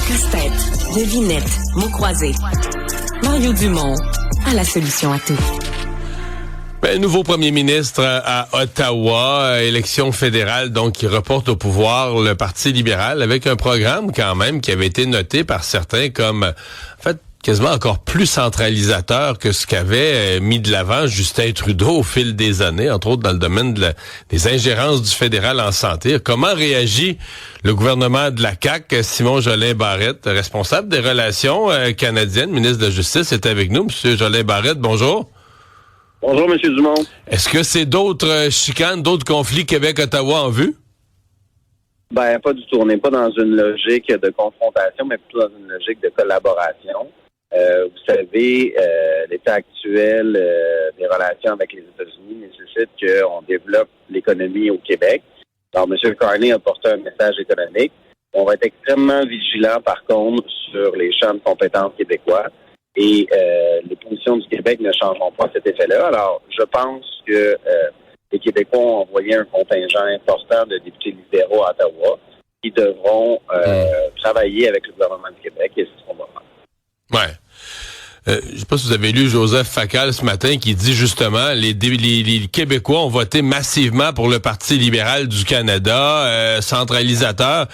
Casse-tête, devinette, mots croisés. Mario Dumont a la solution à tout. Nouveau premier ministre à Ottawa, élection fédérale donc qui reporte au pouvoir le Parti libéral avec un programme quand même qui avait été noté par certains comme en fait quasiment encore plus centralisateur que ce qu'avait mis de l'avant Justin Trudeau au fil des années, entre autres dans le domaine des ingérences du fédéral en santé. Comment réagit le gouvernement de la CAQ? Simon Jolin Barrette, responsable des relations canadiennes, ministre de la Justice, est avec nous. Monsieur Jolin Barrette, bonjour. Bonjour, M. Dumont. Est-ce que c'est d'autres chicanes, d'autres conflits Québec-Ottawa en vue? Ben, pas du tout. On n'est pas dans une logique de confrontation, mais plutôt dans une logique de collaboration. Vous savez, l'état actuel des relations avec les États-Unis nécessite qu'on développe l'économie au Québec. Alors, M. Carney a porté un message économique. On va être extrêmement vigilant, par contre, sur les champs de compétences québécois. Et les positions du Québec ne changeront pas cet effet-là. Alors, je pense que les Québécois ont envoyé un contingent important de députés libéraux à Ottawa qui devront travailler avec le gouvernement du Québec et c'est ce qu'on va faire. Ouais. Je sais pas si vous avez lu Joseph Facal ce matin qui dit justement les Québécois ont voté massivement pour le Parti libéral du Canada, centralisateur.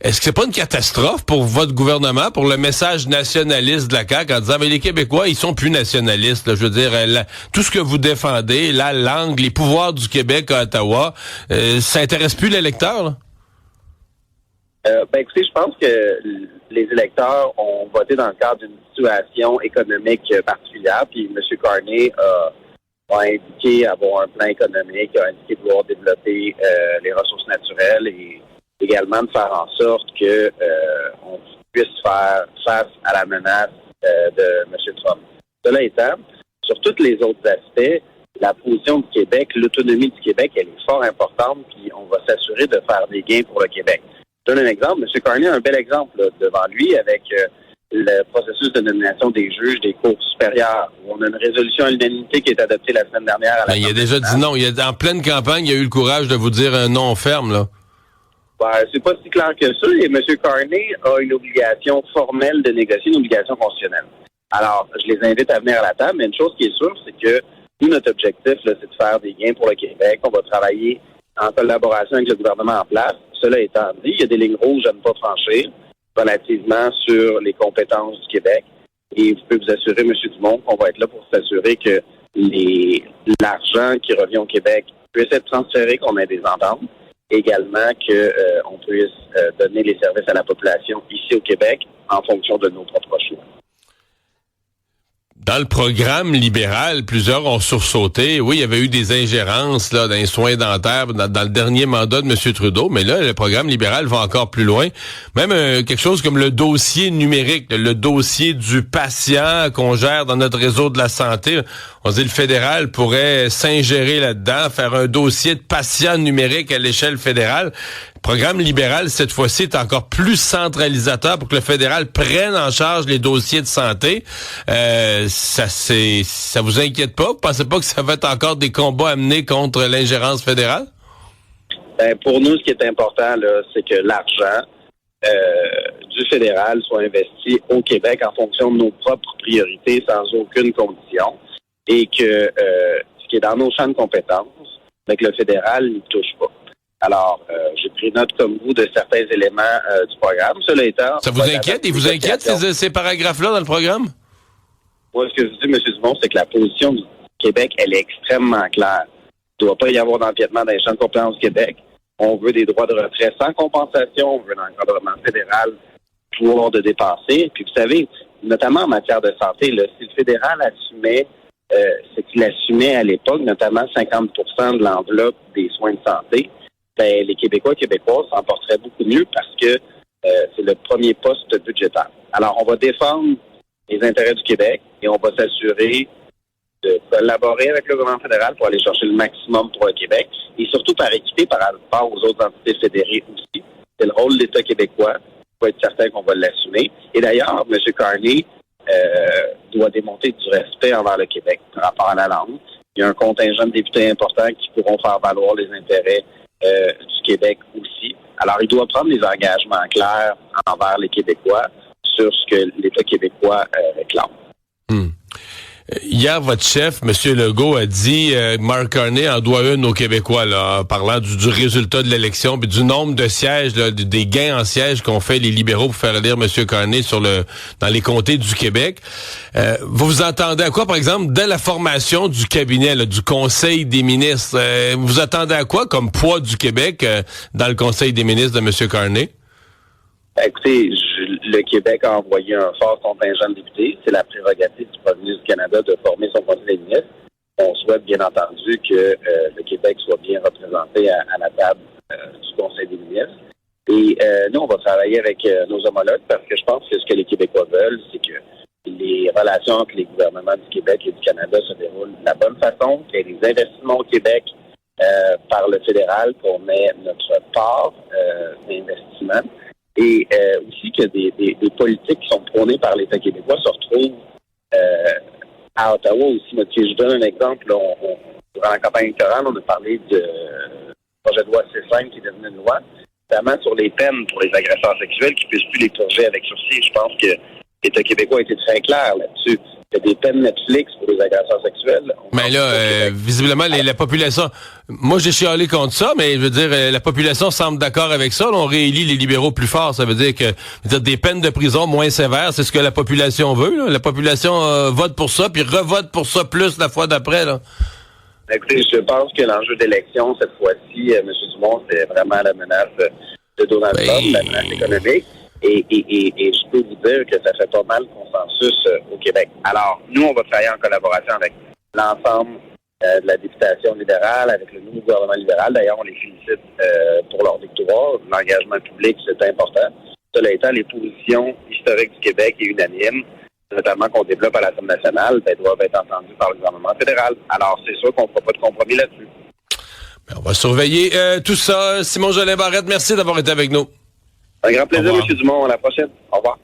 Est-ce que c'est pas une catastrophe pour votre gouvernement, pour le message nationaliste de la CAQ en disant mais les Québécois, ils sont plus nationalistes, là, je veux dire tout ce que vous défendez, la langue, les pouvoirs du Québec à Ottawa, ça intéresse plus l'électeur, là? Écoutez, je pense que les électeurs ont voté dans le cadre d'une situation économique particulière, puis M. Carney a indiqué avoir un plan économique, a indiqué vouloir développer les ressources naturelles et également de faire en sorte que on puisse faire face à la menace de M. Trump. Cela étant, sur tous les autres aspects, la position du Québec, l'autonomie du Québec, elle est fort importante, puis on va s'assurer de faire des gains pour le Québec. Je donne un exemple. M. Carney a un bel exemple là, devant lui avec le processus de nomination des juges des cours supérieures, où on a une résolution à l'unanimité qui est adoptée la semaine dernière. Il a déjà dit non. En pleine campagne, il a eu le courage de vous dire un non ferme, là. C'est pas si clair que ça. Et M. Carney a une obligation formelle de négocier, une obligation constitutionnelle. Alors, je les invite à venir à la table, mais une chose qui est sûre, c'est que nous, notre objectif, là, c'est de faire des gains pour le Québec. On va travailler en collaboration avec le gouvernement en place. Cela étant dit, il y a des lignes rouges à ne pas franchir relativement sur les compétences du Québec. Et je peux vous assurer, M. Dumont, qu'on va être là pour s'assurer que l'argent qui revient au Québec puisse être transféré, qu'on ait des ententes. Également qu'on puisse donner les services à la population ici au Québec en fonction de nos propres choix. Dans le programme libéral, plusieurs ont sursauté. Oui, il y avait eu des ingérences là dans les soins dentaires dans le dernier mandat de M. Trudeau, mais là, le programme libéral va encore plus loin. Même quelque chose comme le dossier numérique, le dossier du patient qu'on gère dans notre réseau de la santé. On dit le fédéral pourrait s'ingérer là-dedans, faire un dossier de patient numérique à l'échelle fédérale. Le programme libéral, cette fois-ci, est encore plus centralisateur pour que le fédéral prenne en charge les dossiers de santé. Ça vous inquiète pas? Vous pensez pas que ça va être encore des combats à mener contre l'ingérence fédérale? Pour nous, ce qui est important, là, c'est que l'argent du fédéral soit investi au Québec en fonction de nos propres priorités, sans aucune condition, et que ce qui est dans nos champs de compétences, que le fédéral n'y touche pas. Alors, j'ai pris note comme vous de certains éléments du programme. Cela étant, ça vous inquiète? Et vous inquiète ces paragraphes-là dans le programme? Moi, ce que je dis, M. Dumont, c'est que la position du Québec, elle est extrêmement claire. Il ne doit pas y avoir d'empiètement dans les champs de compétences du Québec. On veut des droits de retrait sans compensation. On veut un encadrement fédéral pouvoir de dépenser. Puis, vous savez, notamment en matière de santé, là, si le fédéral assumait ce qu'il assumait à l'époque, notamment 50 % de l'enveloppe des soins de santé, les Québécois et Québécoises s'en porteraient beaucoup mieux parce que c'est le premier poste budgétaire. Alors, on va défendre les intérêts du Québec et on va s'assurer de collaborer avec le gouvernement fédéral pour aller chercher le maximum pour le Québec et surtout par équité par rapport aux autres entités fédérées aussi. C'est le rôle de l'État québécois. Il faut être certain qu'on va l'assumer. Et d'ailleurs, M. Carney doit démontrer du respect envers le Québec par rapport à la langue. Il y a un contingent de députés importants qui pourront faire valoir les intérêts du Québec aussi. Alors, il doit prendre des engagements clairs envers les Québécois sur ce que l'État québécois réclame. Hier, votre chef, M. Legault, a dit Mark Carney en doit une aux Québécois, là, en parlant du résultat de l'élection, puis du nombre de sièges, là, des gains en sièges qu'ont fait les libéraux pour faire élire M. Carney dans les comtés du Québec. Vous vous attendez à quoi, par exemple, dès la formation du cabinet, là, du Conseil des ministres? Vous attendez à quoi comme poids du Québec dans le Conseil des ministres de M. Carney? Écoutez, le Québec a envoyé un fort contingent de députés. C'est la prérogative du Premier ministre du Canada de former son Conseil des ministres. On souhaite bien entendu que le Québec soit bien représenté à la table du Conseil des ministres. Et nous, on va travailler avec nos homologues parce que je pense que ce que les Québécois veulent, c'est que les relations entre les gouvernements du Québec et du Canada se déroulent de la bonne façon, qu'il y ait des investissements au Québec par le fédéral, qu'on ait notre part d'investissement. Et aussi que des politiques qui sont prônées par l'État québécois se retrouvent à Ottawa aussi. Je donne un exemple. Là, durant la campagne électorale, on a parlé du projet de loi C5 qui est devenu une loi, notamment sur les peines pour les agresseurs sexuels qui ne puissent plus les purger avec sursis. Je pense que l'État québécois a été très clair là-dessus. Il y a des peines Netflix pour les agresseurs sexuels. Mais là, visiblement, la population... Moi, j'ai chialé contre ça, mais je veux dire, la population semble d'accord avec ça. Là, on réélit les libéraux plus forts. Ça veut dire que des peines de prison moins sévères, c'est ce que la population veut. Là. La population vote pour ça, puis revote pour ça plus la fois d'après. Là. Écoutez, je pense que l'enjeu d'élection, cette fois-ci, M. Dumont, c'est vraiment la menace de Donald Trump, la menace économique. Et je peux vous dire que ça fait pas mal consensus au Québec. Alors, nous, on va travailler en collaboration avec l'ensemble de la députation libérale, avec le nouveau gouvernement libéral. D'ailleurs, on les félicite pour leur victoire. L'engagement public, c'est important. Cela étant, les positions historiques du Québec et unanimes, notamment qu'on développe à l'Assemblée nationale, doivent être entendues par le gouvernement fédéral. Alors, c'est sûr qu'on ne fera pas de compromis là-dessus. On va surveiller tout ça. Simon Jolin Barrette, merci d'avoir été avec nous. Un grand plaisir, M. Dumont. À la prochaine. Au revoir.